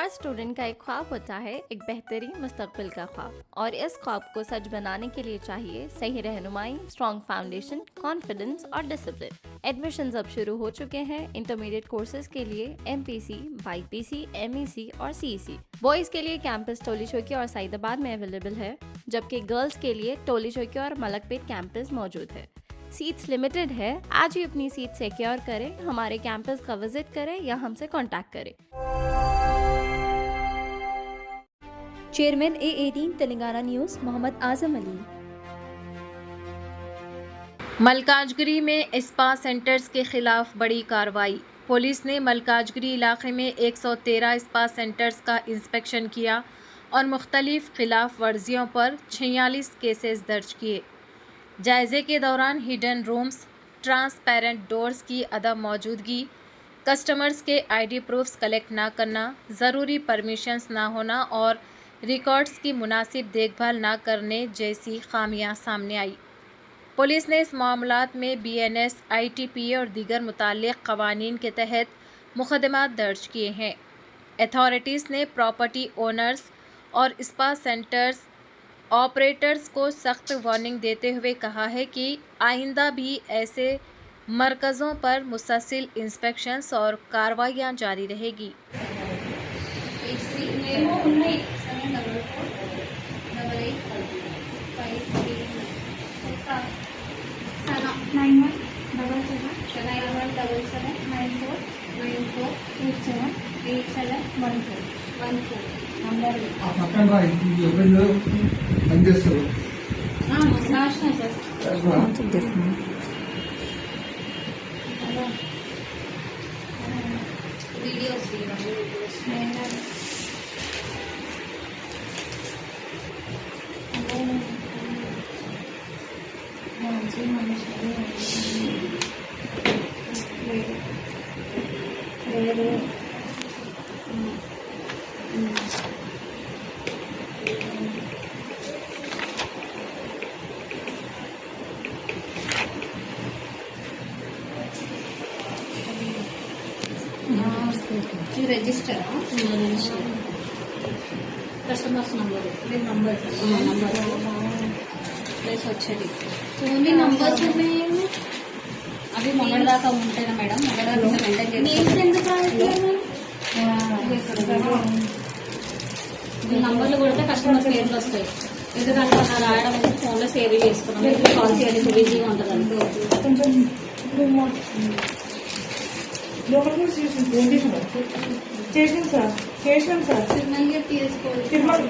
हर student का एक ख्वाब होता है, एक बेहतरीन मुस्तकबिल का ख्वाब, और इस ख्वाब को सच बनाने के लिए चाहिए सही रहनुमाई, स्ट्रॉन्ग फाउंडेशन, कॉन्फिडेंस और डिसिप्लिन। एडमिशंस अब शुरू हो चुके हैं इंटरमीडिएट कोर्सेज के लिए MPC, BPC, MEC और CEC। बॉयज के लिए कैंपस टोली चौकी और सईदाबाद में अवेलेबल है, जबकि गर्ल्स के लिए टोली चौकी और मलकपेट कैंपस मौजूद है। सीट्स लिमिटेड है। आज ही अपनी सीट सिक्योर करें, हमारे कैंपस का विजिट करें या हमसे कांटेक्ट करें। Chairman A18 Telangana news Mohammed Azam Ali. Malkajgiri में स्पा सेंटर्स के खिलाफ बड़ी कार्रवाई। पुलिस ने मलकाजगिरी इलाके में 113 स्पा सेंटर्स का इंस्पेक्शन किया और मुख्तलिफ खिलाफ वर्जियों पर 46 केसेस दर्ज किए। जायजे के दौरान हिडन रूम्स, ट्रांसपेरेंट डोर्स की अदम मौजूदगी, कस्टमर्स के ID प्रूफ्स कलेक्ट ना करना, ज़रूरी परमिशंस ना होना और रिकॉर्ड्स की मुनासिब देखभाल ना करने जैसी खामियां सामने आई। पुलिस ने इस मामलात में BNS, ITPA और दीगर मुताल्लिक़ क़वानीन के तहत मुक़दमात दर्ज किए हैं। अथॉरिटीज़ ने प्रॉपर्टी ओनर्स और स्पा सेंटर्स ऑपरेटर्स को सख्त वार्निंग देते हुए कहा है कि आइंदा भी ऐसे मरकज़ों पर मुसलसल इंस्पेक्शंस और कार्रवाइयाँ जारी रहेगी। रजिस्टर కస్టమర్స్ నంబర్ ప్లేస్ వచ్చేది ఓన్లీ నంబర్స్ ఉన్నాయేమో అవి మొన్న దాకా ఉంటాయి మేడం. మొన్న దాకా మెయింటైన్ చేసి నంబర్లు కొడితే కస్టమర్ పేర్లు వస్తాయి. ఎందుకంటే అలా రాయడం అయితే ఫోన్లో సేవ్ చేసుకున్నాం. కాల్ చేయడానికి బిజీగా ఉంటుంది. కొంచెం లోకల్ కూడా చేసాం సార్ చిన్నగా తీసుకోవాలి.